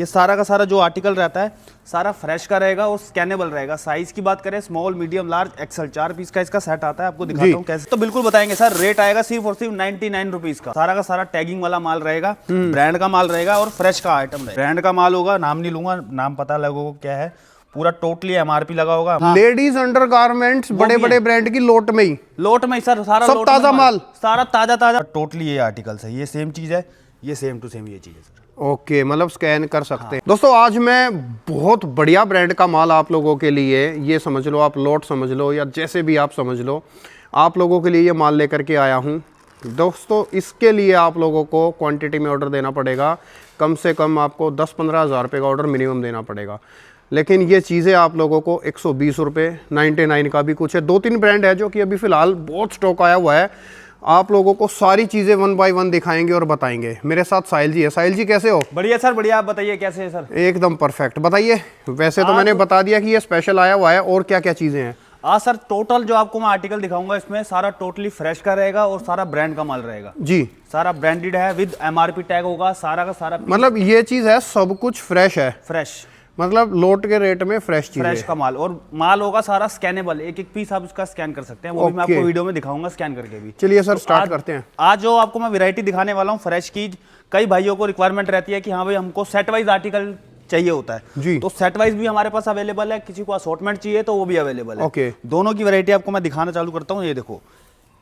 ये सारा का सारा जो आर्टिकल रहता है सारा फ्रेश का रहेगा और स्कैनेबल रहेगा। साइज की बात करें small medium large XL 4 piece का इसका सेट आता है। आपको दिखाता हूँ कैसे, तो बिल्कुल बताएंगे सर। रेट आएगा सिर्फ और सिर्फ 99 रुपीज का सारा टैगिंग वाला माल रहेगा, ब्रांड का माल रहेगा और फ्रेश का आइटम रहेगा। ब्रांड का माल होगा, नाम नहीं लूंगा, नाम पता लगोगा क्या है, पूरा टोटली एमआरपी लगा होगा। लेडीज अंडर गारमेंट्स बड़े बड़े ब्रांड की लोट में ही सर सारा सब ताजा माल, सारा ताजा टोटली ये आर्टिकल्स है। ये सेम चीज है, ये सेम टू सेम ये चीज है सर। ओके, मतलब स्कैन कर सकते हैं। दोस्तों आज मैं बहुत बढ़िया ब्रांड का माल आप लोगों के लिए, ये समझ लो आप लोट समझ लो या जैसे भी आप समझ लो, आप लोगों के लिए ये माल लेकर के आया हूँ। दोस्तों इसके लिए आप लोगों को क्वांटिटी में ऑर्डर देना पड़ेगा, कम से कम आपको 10-15 हज़ार रुपये का ऑर्डर मिनिमम देना पड़ेगा। लेकिन ये चीज़ें आप लोगों को 120 रुपये, 99 का भी कुछ है, 2-3 ब्रांड है जो कि अभी फ़िलहाल बहुत स्टॉक आया हुआ है। आप लोगों को सारी चीज़ें 1 बाय 1 दिखाएंगे और बताएंगे। मेरे साथ साहिल जी है। साहिल जी कैसे हो? बढ़िया सर, बढ़िया। आप बताइए कैसे है सर? एकदम परफेक्ट। बताइए, वैसे तो मैंने बता दिया कि ये स्पेशल आया हुआ है, और क्या क्या चीज़ें हैं? सर टोटल जो आपको मैं आर्टिकल दिखाऊंगा इसमें सारा टोटली फ्रेश का रहेगा और सारा ब्रांड का माल रहेगा जी। सारा ब्रांडेड है, विद एमआरपी टैग होगा सारा का सारा। मतलब ये चीज़ है सब कुछ फ्रेश है, फ्रेश मतलब लोट के रेट में फ्रेश चीज़, फ्रेश का माल, और माल होगा सारा स्कैनेबल। एक एक पीस आप उसका स्कैन कर सकते हैं, वो भी मैं आपको वीडियो में दिखाऊंगा स्कैन करके भी। चलिए सर स्टार्ट करते हैं। आज जो आपको मैं वैरायटी दिखाने वाला हूँ फ्रेश की, कई भाइयों को रिक्वायरमेंट रहती है कि हाँ भाई हमको सेट वाइज आर्टिकल चाहिए होता है जी। तो सेट वाइज भी हमारे पास अवेलेबल है, किसी को असॉर्टमेंट चाहिए तो वो भी अवेलेबल है। ओके। दोनों की वैरायटी आपको मैं दिखाना चालू करता हूँ। ये देखो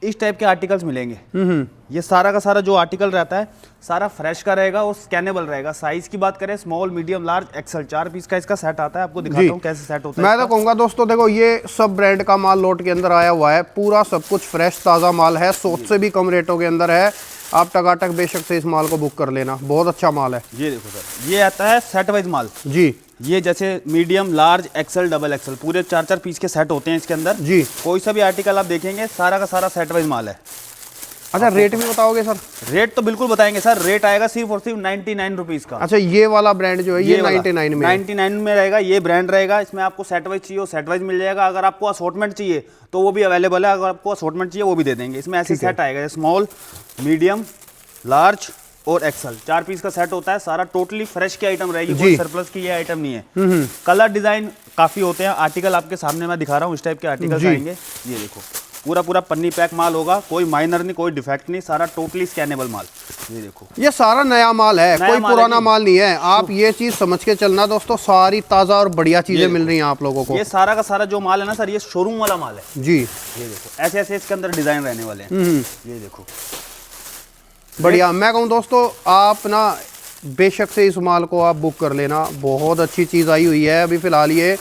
इस टाइप के आर्टिकल्स मिलेंगे। ये सारा का सारा जो आर्टिकल रहता है सारा फ्रेश का रहेगा और स्कैनेबल रहेगा। साइज की बात करें small medium large XL 4 piece का इसका सेट आता है। आपको दिखाता हूँ कैसे सेट होता है। मैं तो कहूँगा दोस्तों देखो, ये सब ब्रांड का माल लोट के अंदर आया हुआ है, पूरा सब कुछ फ्रेश ताज़ा माल है, 100 से भी कम रेटों के अंदर है। आप टकाटक बेशक से इस माल को बुक कर लेना, बहुत अच्छा माल है। ये देखो सर, ये आता है सेट वाइज माल जी। ये जैसे medium large Excel double XL पूरे 4-4 पीस के सेट होते हैं इसके अंदर जी। कोई सा भी आर्टिकल आप देखेंगे सारा का सारा सेट वाइज माल है। अच्छा रेट भी बताओगे सर? रेट तो बिल्कुल बताएंगे सर। रेट आएगा सिर्फ और सिर्फ 99 रुपीज का। अच्छा ये वाला ब्रांड जो है ये 99 में 99 में रहेगा। ये ब्रांड रहेगा, इसमें आपको सेट वाइज चाहिए सेट वाइज मिल जाएगा। अगर आपको असॉर्टमेंट चाहिए तो वो भी अवेलेबल है, अगर आपको असॉर्टमेंट चाहिए वो भी दे देंगे। इसमें ऐसे सेट आएगा स्मॉल मीडियम लार्ज और एक्सेल 4 पीस का सेट होता है। सारा टोटली फ्रेश की आइटम रहेगी, कोई सरप्लस की ये आइटम नहीं है। कलर डिजाइन काफी होते हैं। आर्टिकल आपके सामने मैं दिखा रहा हूँ, इस टाइप के आर्टिकल आएंगे। ये देखो पूरा पन्नी पैक माल होगा, कोई माइनर नहीं, कोई डिफेक्ट नहीं, सारा टोटली स्कैनेबल माल। ये देखो ये सारा नया माल है, कोई पुराना माल नहीं है। आप ये चीज समझ के चलना दोस्तों, सारी ताजा और बढ़िया चीजें मिल रही हैं आप लोगों को। ये सारा का सारा जो माल है ना सर, ये शोरूम वाला माल है जी। ये देखो ऐसे ऐसे इसके अंदर डिजाइन रहने वाले हैं। ये देखो बढ़िया। मैं कहूँ दोस्तों आप ना बेशक से इस माल को आप बुक कर लेना, बहुत अच्छी चीज़ आई हुई है अभी फ़िलहाल। ये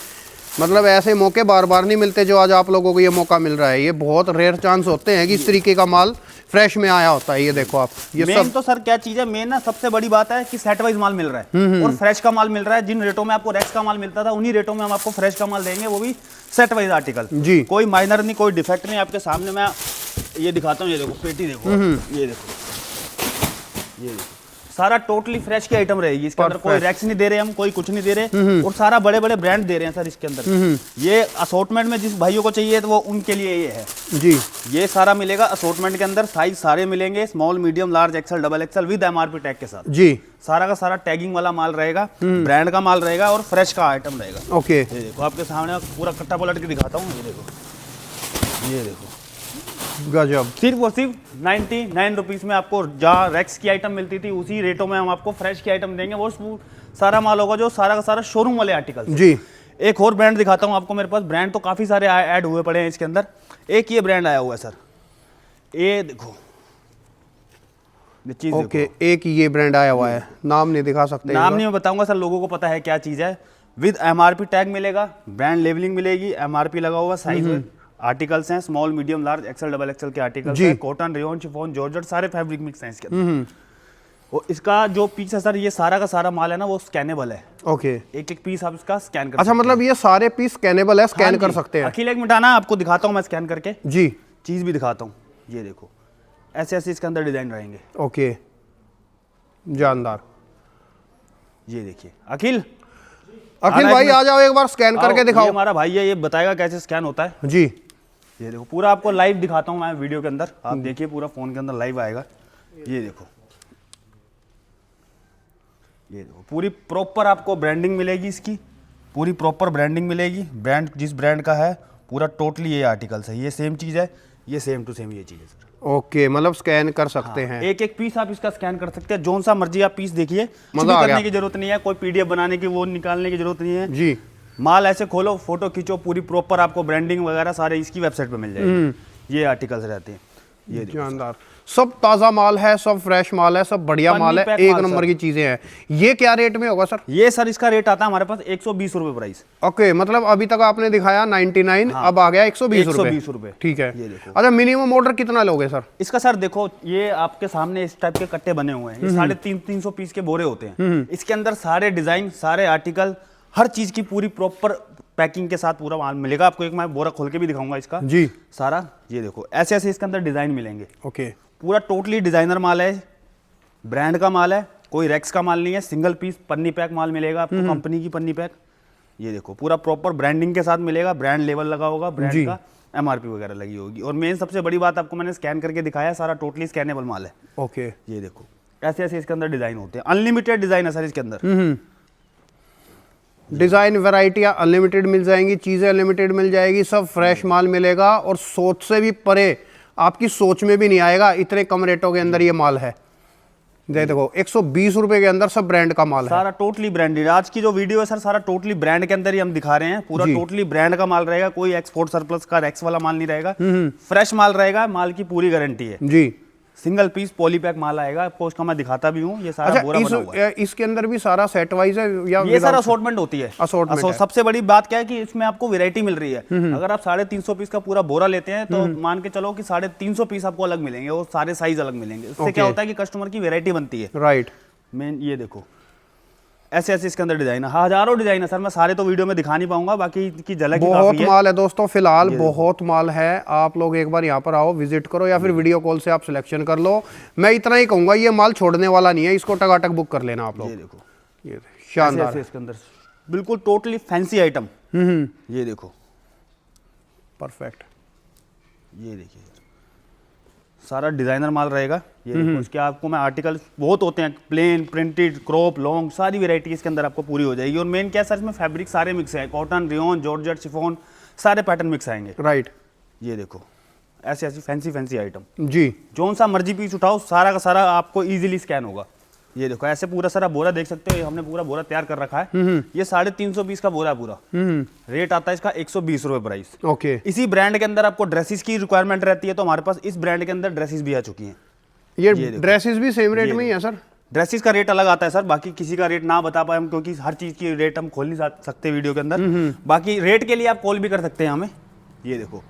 मतलब ऐसे मौके बार बार नहीं मिलते जो आज आप लोगों को ये मौका मिल रहा है। ये बहुत रेयर चांस होते हैं कि इस तरीके का माल फ्रेश में आया होता है। ये देखो आप, ये मेन तो सर क्या चीज़ है, मेन ना सबसे बड़ी बात है कि सेट वाइज माल मिल रहा है और फ्रेश का माल मिल रहा है। जिन रेटों में आपको रेक्स का माल मिलता था उन्हीं रेटों में हम आपको फ्रेश का माल देंगे, वो भी सेट वाइज आर्टिकल जी। कोई माइनर नहीं, कोई डिफेक्ट नहीं। आपके सामने मैं ये दिखाता हूँ। ये देखो पेटी देखो, ये देखो ये सारा टोटली फ्रेश की आइटम रहेगी। इसके अंदर कोई रैक्स नहीं दे रहे हम, कोई कुछ नहीं दे रहे, और सारा बड़े बड़े ब्रांड दे रहे हैं सर इसके अंदर। ये असॉर्टमेंट में जिस भाइयों को चाहिए तो वो उनके लिए ये है जी। ये सारा मिलेगा असॉर्टमेंट के अंदर। साइज सारे मिलेंगे small medium large Excel double XL with MRP tag के साथ जी। सारा का सारा टैगिंग वाला माल रहेगा, ब्रांड का माल रहेगा और फ्रेश का आइटम रहेगा। ओके। ये देखो आपके सामने पूरा कट्टा पलट के दिखाता हूँ। ये देखो गजब। सिर्फ और सिर्फ 99 रुपीज में आपको जहाँ रैक्स की आइटम मिलती थी उसी रेटों में हम आपको फ्रेश की आइटम देंगे। वो सारा माल होगा जो सारा का सारा शोरूम वाले आर्टिकल जी। एक और ब्रांड दिखाता हूँ आपको। मेरे पास ब्रांड तो काफी सारे ऐड हुए पड़े हैं इसके अंदर। एक ये ब्रांड आया हुआ है सर, ये देखो चीज। ओके, एक ये ब्रांड आया हुआ है, नाम नहीं दिखा सकते? नाम नहीं मैं बताऊंगा सर, लोगों को पता है क्या चीज है। विद एमआरपी टैग मिलेगा, ब्रांड लेबलिंग मिलेगी, एमआरपी लगा हुआ, साइज आर्टिकल्स हैं small medium large Excel double XL के आर्टिकल्स हैं। कॉटन रेयन शिफॉन जॉर्जेट सारे फैब्रिक मिक्स हैं इसके अंदर। और इसका जो पीस है सर, ये सारा का सारा माल है ना वो स्कैनेबल है। ओके। एक एक पीस आप इसका स्कैन कर अच्छा मतलब ये सारे पीस स्कैनेबल है, स्कैन कर सकते हैं? अखिल एक मिनट ना आपको दिखाता हूँ मैं स्कैन करके जी। चीज भी दिखाता हूँ। ये देखो ऐसे ऐसे इसके अंदर डिजाइन रहेंगे। ओके जानदार। ये देखिए अखिल भाई आ जाओ एक बार स्कैन करके दिखाओ। ये हमारा भाई है, ये बताएगा कैसे स्कैन होता है जी। ये देखो पूरा आपको लाइव दिखाता हूं मैं वीडियो के अंदर, आप देखिए पूरा फोन के अंदर लाइव आएगा। ये देखो ये देखो पूरी प्रॉपर आपको ब्रांडिंग मिलेगी, इसकी पूरी प्रॉपर ब्रांडिंग मिलेगी। ब्रांड जिस ब्रांड का है पूरा टोटली ये आर्टिकल्स है, ये सेम चीज़ है, ये सेम टू सेम ये चीज़ है सर। ओके, मतलब स्कैन कर सकते हैं। एक एक पीस आप इसका स्कैन कर सकते हैं, जोन सा मर्जी आप पीस देखिए, कुछ मजा भी आ करने गया। की जरूरत नहीं है, कोई पीडीएफ बनाने की वो निकालने की जरूरत नहीं है जी। माल ऐसे खोलो, फोटो खींचो, पूरी प्रॉपर आपको ब्रांडिंग वगैरह सारे इसकी वेबसाइट पे मिल जाएगी। ये आर्टिकल्स रहते हैं, ये देखो जानदार, सब ताज़ा माल है, सब फ्रेश माल है, सब बढ़िया पन्नी माल है, पैक एक माल नंबर सर। की चीज़ें हैं। ये क्या रेट में होगा सर? ये सर इसका रेट आता है हमारे पास 120 रुपये प्राइस। ओके, मतलब अभी तक आपने दिखाया 99, अब आ गया 120 रुपये। 120 रुपये। ठीक है। ये देखो। अच्छा, मिनिमम ऑर्डर कितना लोगे सर? इसका सर देखो, ये आपके सामने इस टाइप के कट्टे बने हुए हैं, ये 350 पीस के बोरे होते हैं। इसके अंदर सारे डिजाइन, सारे आर्टिकल, हर चीज की पूरी प्रॉपर पैकिंग के साथ पूरा माल मिलेगा आपको। एक मैं बोरा खोल के भी दिखाऊंगा इसका जी। सारा, ये देखो ऐसे ऐसे इसके अंदर डिजाइन मिलेंगे। ओके, पूरा टोटली डिजाइनर माल है, ब्रांड का माल है, कोई रेक्स का माल नहीं है। सिंगल पीस पन्नी पैक माल मिलेगा आपको, कंपनी की पन्नी पैक। ये देखो पूरा प्रॉपर ब्रांडिंग के साथ मिलेगा, ब्रांड लेवल लगा होगा, ब्रांड का एमआरपी वगैरह लगी होगी। और मेन सबसे बड़ी बात आपको मैंने स्कैन करके दिखाया, सारा टोटली स्कैनेबल माल है। ओके, ये देखो ऐसे ऐसे इसके अंदर डिजाइन होते हैं, अनलिमिटेड डिजाइन है सर इसके अंदर। डिज़ाइन वैरायटियाँ अनलिमिटेड मिल जाएंगी, चीज़ें अनलिमिटेड मिल जाएगी, सब फ्रेश माल मिलेगा और सोच से भी परे, आपकी सोच में भी नहीं आएगा इतने कम रेटों के अंदर ये माल है। देखो 120 रुपए के अंदर सब ब्रांड का माल है, सारा टोटली ब्रांडेड। आज की जो वीडियो है सर सारा टोटली ब्रांड के अंदर ही हम दिखा रहे हैं, पूरा टोटली ब्रांड का माल रहेगा, कोई एक्सपोर्ट सरप्लस का रेक्स वाला माल नहीं रहेगा, फ्रेश माल रहेगा, माल की पूरी गारंटी है। जी। सिंगल पीस पॉलीपैक माल आएगा आपको, उसका मैं दिखाता भी हूँ। ये सारा अच्छा, बोरा बना हुआ है। इसके अंदर भी सारा सेट वाइज है या ये सर असॉर्टमेंट होती है। assortment है। सबसे बड़ी बात क्या है कि इसमें आपको वैरायटी मिल रही है। अगर आप 350 पीस का पूरा बोरा लेते हैं तो मान के चलो कि 350 पीस आपको अलग मिलेंगे, और सारे साइज अलग मिलेंगे। इससे क्या होता है कि कस्टमर की वैरायटी बनती है। राइट। मेन ये देखो ऐसे ऐसे इसके अंदर डिजाइन है, हजारों डिजाइन है सर, मैं सारे तो वीडियो में दिखा नहीं पाऊंगा, बाकी की झलक ही बहुत काफी है। माल है दोस्तों, फिलहाल बहुत माल है। आप लोग एक बार यहाँ पर आओ, विजिट करो, या फिर वीडियो कॉल से आप सिलेक्शन कर लो। मैं इतना ही कहूंगा, ये माल छोड़ने वाला नहीं है, इसको टकाटक बुक कर लेना आप लोग। ये देखो ये ऐसे शानदार ऐसे इसके अंदर बिल्कुल टोटली फैंसी आइटम। ये देखो, परफेक्ट। ये देखिए सारा डिजाइनर माल रहेगा। ये देखो इसके आपको मैं आर्टिकल बहुत होते हैं, प्लेन, प्रिंटेड, क्रॉप, लॉन्ग, सारी वैरायटी इसके अंदर आपको पूरी हो जाएगी। और मेन क्या है सर, इसमें फैब्रिक सारे मिक्स है, कॉटन, रियोन, जॉर्जेट, शिफॉन, सारे पैटर्न मिक्स आएंगे। राइट। ये देखो ऐसे ऐसी फैंसी फैंसी आइटम, जी। जोन सा मर्जी पीस उठाओ, सारा का सारा आपको इजीली स्कैन होगा। ये देखो ऐसे पूरा सारा बोरा देख सकते हो, ये हमने पूरा बोरा तैयार कर रखा है। ये 350 पीस का बोरा है पूरा। रेट आता है इसका 120 रुपये प्राइस। ओके। इसी ब्रांड के अंदर आपको ड्रेसेस की रिक्वायरमेंट रहती है, तो हमारे पास इस ब्रांड के अंदर ड्रेसेस भी आ चुकी हैं। ये ड्रेसेस भी सेम रेट में ही है सर? ड्रेसेस का रेट अलग आता है सर, बाकी किसी का रेट ना बता पाए हम, क्योंकि हर चीज की रेट हम खोल नहीं सकते वीडियो के अंदर। बाकी रेट के लिए आप कॉल भी कर सकते हैं हमें। ये देखो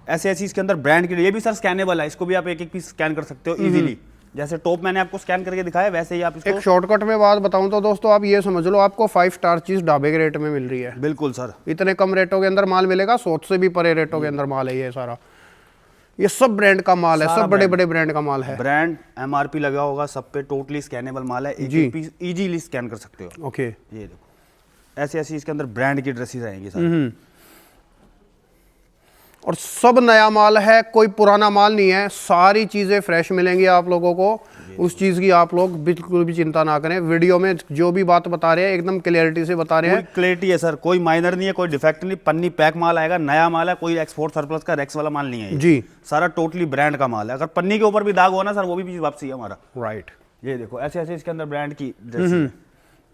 ऐसे ऐसी इसके अंदर ब्रांड के लिए, ये भी सर स्कैनेबल है, इसको भी आप एक एक पीस स्कैन कर सकते हो इजीली। जैसे टॉप मैंने आपको स्कैन करके दिखाया, वैसे ही आप इसको एक शॉर्टकट में बात बताऊं तो दोस्तों, आप ये समझ लो, आपको 5 स्टार चीज ढाबे के रेट में मिल रही है। बिल्कुल सर, इतने कम रेटों के अंदर माल मिलेगा, सोच से भी परे रेटों के अंदर माल है ये सारा। ये सब ब्रांड का माल है, सब बड़े बड़े ब्रांड का माल है। ब्रांड एमआरपी लगा होगा सब पे, टोटली स्कैनेबल माल है, एक एक पीस इजीली स्कैन कर सकते हो। ओके। ये देखो ऐसे ऐसी इसके अंदर ब्रांड की ड्रेसेस आएंगी सर। और सब नया माल है, कोई पुराना माल नहीं है, सारी चीज़ें फ्रेश मिलेंगी आप लोगों को। उस चीज़ की आप लोग बिल्कुल भी चिंता ना करें। वीडियो में जो भी बात बता रहे हैं एकदम क्लियरिटी से बता रहे हैं। क्लैरिटी है सर, कोई माइनर नहीं है, कोई डिफेक्ट नहीं, पन्नी पैक माल आएगा, नया माल है, कोई एक्सपोर्ट सरप्लस का रेक्स वाला माल नहीं है ये। जी। सारा टोटली ब्रांड का माल है। अगर पन्नी के ऊपर भी दाग हो ना सर, वो भी चीज़ वापसी है हमारा। राइट। ये देखो ऐसे ऐसे इसके अंदर ब्रांड की ड्रेस है।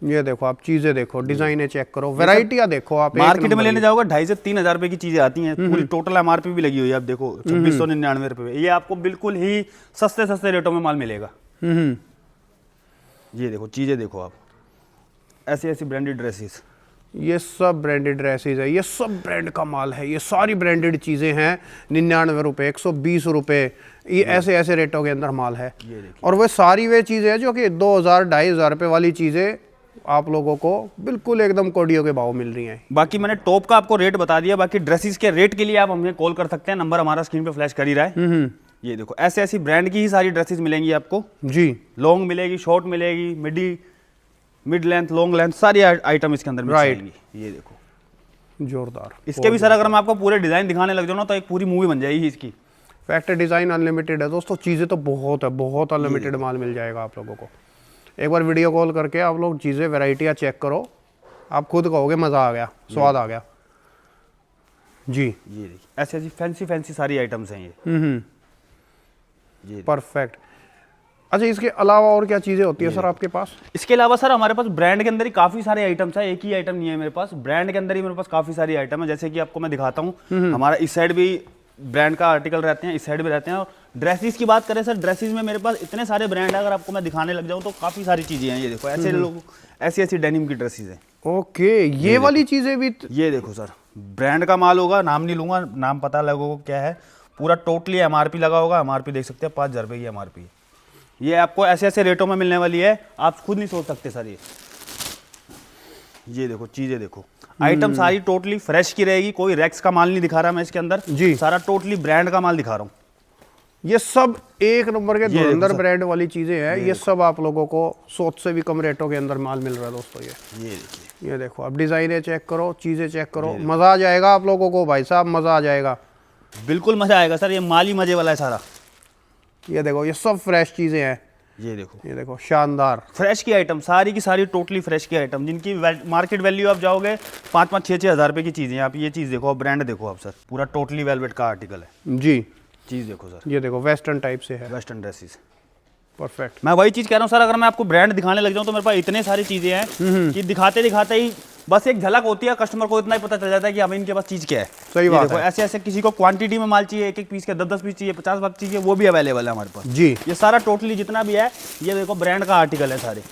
ये देखो, आप चीज़ें देखो, डिज़ाइनें चेक करो, वैरायटियाँ देखो। आप मार्केट में लेने जाओगे 2,500 से 3,000 रुपए की चीजें आती हैं, पूरी टोटल एमआरपी भी लगी हुई है। आप देखो 2699 रुपए, ये आपको बिल्कुल ही सस्ते सस्ते रेटों में माल मिलेगा। ये देखो चीजें देखो आप, ऐसी ऐसी ब्रांडेड ड्रेसेस, ये सब ब्रांडेड ड्रेसेस है, ये सब ब्रांड का माल है, ये सारी ब्रांडेड चीज़ें हैं। 99 रुपये, 120 रुपये, ये ऐसे ऐसे रेटों के अंदर माल है। और वह सारी वे चीज़ें हैं जो कि 2,000 2,500 रुपये वाली चीज़ें आप लोगों को बिल्कुल एकदम कोडियों के भाव मिल रही हैं। बाकी मैंने टॉप का आपको रेट बता दिया, बाकी ड्रेसेस के रेट के लिए आप हमें कॉल कर सकते हैं, नंबर हमारा स्क्रीन पे फ्लैश कर ही रहा है। ये देखो ऐसे ऐसी ब्रांड की ही सारी ड्रेसेस मिलेंगी आपको। जी। लॉन्ग मिलेगी, शॉर्ट मिलेगी, मिड लेंथ, लॉन्ग लेंथ, सारी आइटम इसके अंदर मिल जाएंगी। ये देखो जोरदार। इसके भी सर अगर मैं आपको पूरे डिजाइन दिखाने लग जाऊँ ना तो एक पूरी मूवी बन जाएगी इसकी। फैक्ट डिज़ाइन अनलिमिटेड है दोस्तों, चीज़ें तो बहुत है, बहुत अनलिमिटेड माल मिल जाएगा आप लोगों को। एक बार वीडियो कॉल करके आप लोग चीज़ें वैरायटियाँ चेक करो, आप खुद कहोगे मज़ा आ गया, स्वाद आ गया जी। ये देखिए ऐसी ऐसी फैंसी सारी आइटम्स हैं ये परफेक्ट। अच्छा, इसके अलावा और क्या चीज़ें होती है सर आपके पास? इसके अलावा सर हमारे पास ब्रांड के अंदर ही काफ़ी सारे आइटम्स है, एक ही आइटम नहीं है मेरे पास, ब्रांड के अंदर ही मेरे पास काफ़ी सारी आइटम है। जैसे कि आपको मैं दिखाता हूँ, हमारा इस साइड भी ब्रांड का आर्टिकल रहते हैं, इस साइड भी रहते हैं। और ड्रेसेस की बात करें सर, ड्रेसेस में मेरे पास इतने सारे ब्रांड है, अगर आपको मैं दिखाने लग जाऊँ तो काफ़ी सारी चीज़ें हैं। ये देखो ऐसे लोग ऐसी ऐसी डेनिम की ड्रेसेस हैं। ओके, ये वाली चीज़ें भी ये देखो सर, ब्रांड का माल होगा, नाम नहीं लूँगा, नाम पता लगेगा क्या है, पूरा टोटली MRP लगा होगा। MRP देख सकते हैं 5,000 रुपये की MRP। ये आपको ऐसे ऐसे रेटों में मिलने वाली है, आप खुद नहीं सोच सकते सर। ये देखो चीज़ें देखो, आइटम सारी टोटली फ्रेश की रहेगी, कोई रैक्स का माल नहीं दिखा रहा मैं इसके अंदर जी, सारा टोटली ब्रांड का माल दिखा रहा हूँ। ये सब एक नंबर के धुरंधर ब्रांड वाली चीज़ें हैं। ये सब आप लोगों को सोच से भी कम रेटों के अंदर माल मिल रहा है दोस्तों। ये देखिए, ये देखो, अब डिज़ाइनें चेक करो, चीज़ें चेक करो, मज़ा आ जाएगा आप लोगों को भाई साहब, मज़ा आ जाएगा, बिल्कुल मज़ा आएगा सर। ये माल ही मज़े वाला है सारा। ये देखो, ये सब फ्रेश चीज़ें हैं। ये देखो शानदार फ्रेश की आइटम, सारी की सारी टोटली फ्रेश की आइटम, जिनकी मार्केट वैल्यू आप जाओगे 5-5, 6-6 हज़ार रुपये की चीज़ें। आप ये चीज़ देखो, ब्रांड देखो आप सर, पूरा टोटली वेलवेट का आर्टिकल है जी। चीज़ देखो सर, ये देखो वेस्टर्न टाइप से है, वेस्टर्न ड्रेसेस। परफेक्ट। मैं वही चीज़ कह रहा हूँ सर, अगर मैं आपको ब्रांड दिखाने लग जाऊँ तो मेरे पास इतने सारी चीज़ें हैं कि दिखाते दिखाते ही बस एक झलक होती है, कस्टमर को इतना ही पता चल जाता है कि हमें इनके पास चीज़ क्या है। सही बात है। ऐसे ऐसे किसी को क्वांटिटी में माल चाहिए, 1-1 पीस के 10-10 पीस चाहिए, 50 पीस चाहिए, वो भी अवेलेबल है हमारे पास जी। ये सारा टोटली जितना भी है, ये देखो ब्रांड का आर्टिकल है सारे।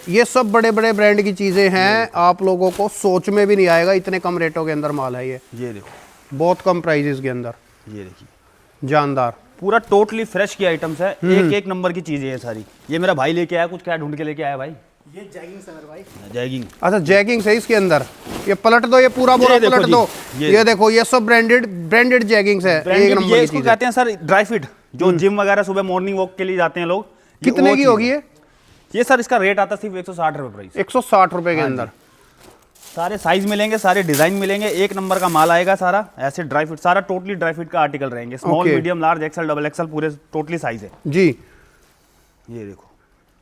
ये सब बड़े बड़े ब्रांड की चीज़ें हैं, आप लोगों को सोच में भी नहीं आएगा, इतने कम रेटों के अंदर माल है ये देखो बहुत कम प्राइजेस के अंदर। ये देखिए जानदार, पूरा टोटली फ्रेश की आइटम्स है, एक नंबर की चीजें हैं सारी। ये मेरा भाई लेके आया, कुछ क्या ढूंढ के लेके आया भाई? ये जैगिंग सर भाई, जैगिंग। अच्छा जैगिंग से इसके अंदर ये पलट दो, ये पूरा बोरा पलट दो। ये देखो, ये सब ब्रांडेड जैगिंग्स है, एक नंबर ये इसको कहते हैं सर ड्राई फिट, जो जिम वगैरह सुबह मॉर्निंग वॉक के लिए जाते हैं लोग। कितने की होगी ये सर? इसका रेट आता है सिर्फ 160 रुपये प्राइस। 160 रुपए के अंदर सारे साइज मिलेंगे, सारे डिजाइन मिलेंगे, एक नंबर का माल आएगा सारा। ऐसे ड्राई फिट, सारा टोटली ड्राई फिट का आर्टिकल रहेंगे, small medium large XL double XL पूरे टोटली साइज है जी। ये देखो।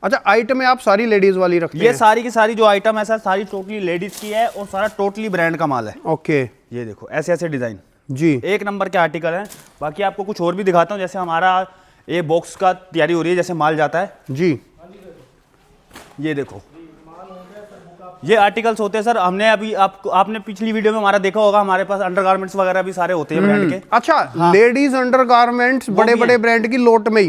अच्छा, आइटम में आप सारी लेडीज वाली रखते हैं? ये सारी की सारी जो आइटम है सर, सारी टोटली लेडीज की है और सारा टोटली ब्रांड का माल है। ओके, ये देखो ऐसे ऐसे डिजाइन जी, एक नंबर के आर्टिकल हैं। बाकी आपको कुछ और भी दिखाता हूँ, जैसे हमारा ये बॉक्स का तैयारी हो रही है, जैसे माल जाता है जी। ये देखो, ये आर्टिकल्स होते हैं सर। हमने अभी आपने पिछली वीडियो में हमारा देखा होगा, हमारे पास अंडरगारमेंट्स वगैरह भी सारे होते हैं ब्रांड के। अच्छा, लेडीज अंडरगारमेंट्स बड़े बड़े ब्रांड की लोट में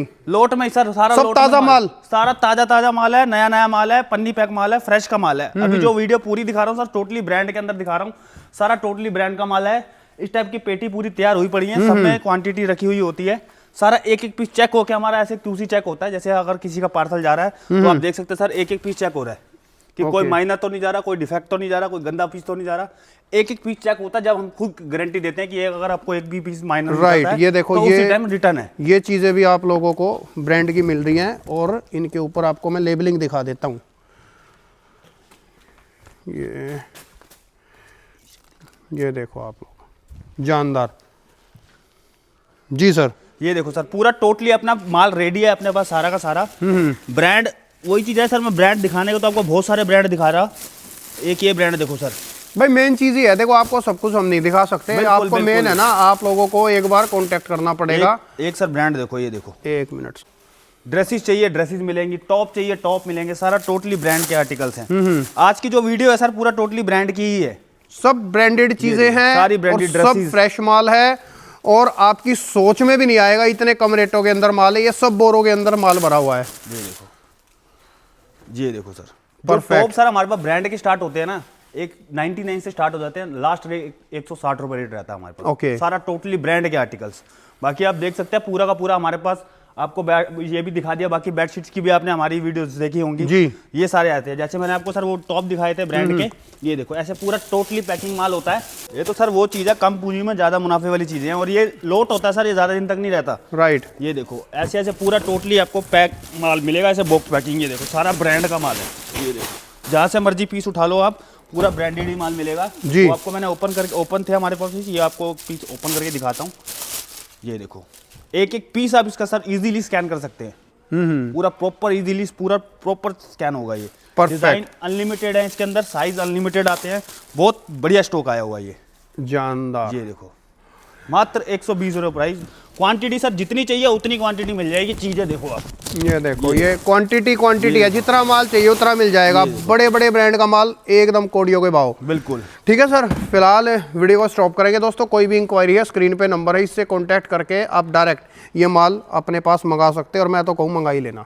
ही सर सारा सब ताजा माल, सारा ताजा माल है, नया नया माल है, पन्नी पैक माल है, फ्रेश का माल है। अभी जो वीडियो पूरी दिखा रहा हूँ सर, टोटली ब्रांड के अंदर दिखा रहा हूँ, सारा टोटली ब्रांड का माल है। इस टाइप की पेटी पूरी तैयार हुई पड़ी है, सब में क्वांटिटी रखी हुई होती है। सारा एक एक पीस चेक होकर हमारा ऐसे QC चेक होता है। जैसे अगर किसी का पार्सल जा रहा है तो आप देख सकते हैं सर, एक एक पीस चेक हो रहा है कि कोई माइनर तो नहीं जा रहा, कोई डिफेक्ट तो नहीं जा रहा, कोई गंदा पीस तो नहीं जा रहा। एक एक पीस चेक होता है, जब हम खुद गारंटी देते हैं कि अगर आपको एक भी पीस माइनर राइट। ये देखो, तो ये टाइम रिटर्न है। ये चीजें भी आप लोगों को ब्रांड की मिल रही हैं और इनके ऊपर आपको मैं लेबलिंग दिखा देता हूँ। ये देखो आप लोग, जानदार जी सर। ये देखो सर, पूरा टोटली अपना माल रेडी है अपने पास सारा का सारा। ब्रांड वही चीज है सर, मैं ब्रांड दिखाने को तो आपको बहुत सारे ब्रांड दिखा रहा। एक ये ब्रांड देखो सर भाई, मेन चीज ही है, देखो आपको सब कुछ हम नहीं दिखा सकते, आपको मेन है ना, आप लोगों को एक बार कांटेक्ट करना पड़ेगा। एक सर ब्रांड देखो, ये देखो, एक मिनट। ड्रेसेस चाहिए ड्रेसेस मिलेंगी, टॉप चाहिए टॉप मिलेंगे, सारा टोटली ब्रांड के आर्टिकल्स हैं। आज की जो वीडियो है सर, पूरा टोटली ब्रांड की ही है, सब ब्रांडेड चीजें हैं, सारी ब्रांडेड सब फ्रेश माल है और आपकी सोच में भी नहीं आएगा इतने कम रेटों के अंदर माल है। ये सब बोरों के अंदर माल भरा हुआ है। ये देखो सर, टॉप सर हमारे पास ब्रांड के स्टार्ट होते हैं ना, एक 99 से स्टार्ट हो जाते हैं, लास्ट रेट 160 रुपये रेट रहता है हमारे पास। ओके, सारा टोटली ब्रांड के आर्टिकल्स। बाकी आप देख सकते हैं पूरा का पूरा हमारे पास, आपको ये भी दिखा दिया। बाकी बेडशीट्स की भी आपने हमारी वीडियोस देखी होंगी जी। ये सारे आते हैं, जैसे मैंने आपको सर वो टॉप दिखाए थे ब्रांड के। ये देखो ऐसे पूरा टोटली पैकिंग माल होता है। ये तो सर वो चीज़ है, कम पूंजी में ज़्यादा मुनाफे वाली चीज़ें हैं, और ये लोट होता है सर, ये ज़्यादा दिन तक नहीं रहता। राइट। ये देखो ऐसे ऐसे पूरा टोटली आपको पैक माल मिलेगा, ऐसे बॉक्स पैकिंग। ये देखो सारा ब्रांड का माल है। ये देखो जहाँ से मर्जी पीस उठा लो आप, पूरा ब्रांडेड ही माल मिलेगा जी। तो आपको मैंने ओपन थे हमारे पास, ये आपको पीस ओपन करके दिखाता हूँ। ये देखो एक एक पीस आप इसका सर इजीली स्कैन कर सकते हैं। पूरा प्रॉपर इजीली पूरा प्रॉपर स्कैन होगा ये। Perfect। डिजाइन अनलिमिटेड है इसके अंदर, साइज अनलिमिटेड आते हैं, बहुत बढ़िया स्टॉक आया हुआ है ये। जानदार। ये देखो मात्र 120 रुपये प्राइस। क्वांटिटी सर जितनी चाहिए उतनी क्वांटिटी मिल जाएगी। चीजें देखो आप, ये देखो ये क्वांटिटी है, जितना माल चाहिए उतना मिल जाएगा। बड़े बड़े ब्रांड का माल एकदम कोडियों के भाव। बिल्कुल ठीक है सर, फिलहाल वीडियो को स्टॉप करेंगे दोस्तों। कोई भी इंक्वायरी है स्क्रीन पे नंबर है, इससे कॉन्टैक्ट करके आप डायरेक्ट ये माल अपने पास मंगा सकते हैं, और मैं तो कहूँ मंगा ही लेना।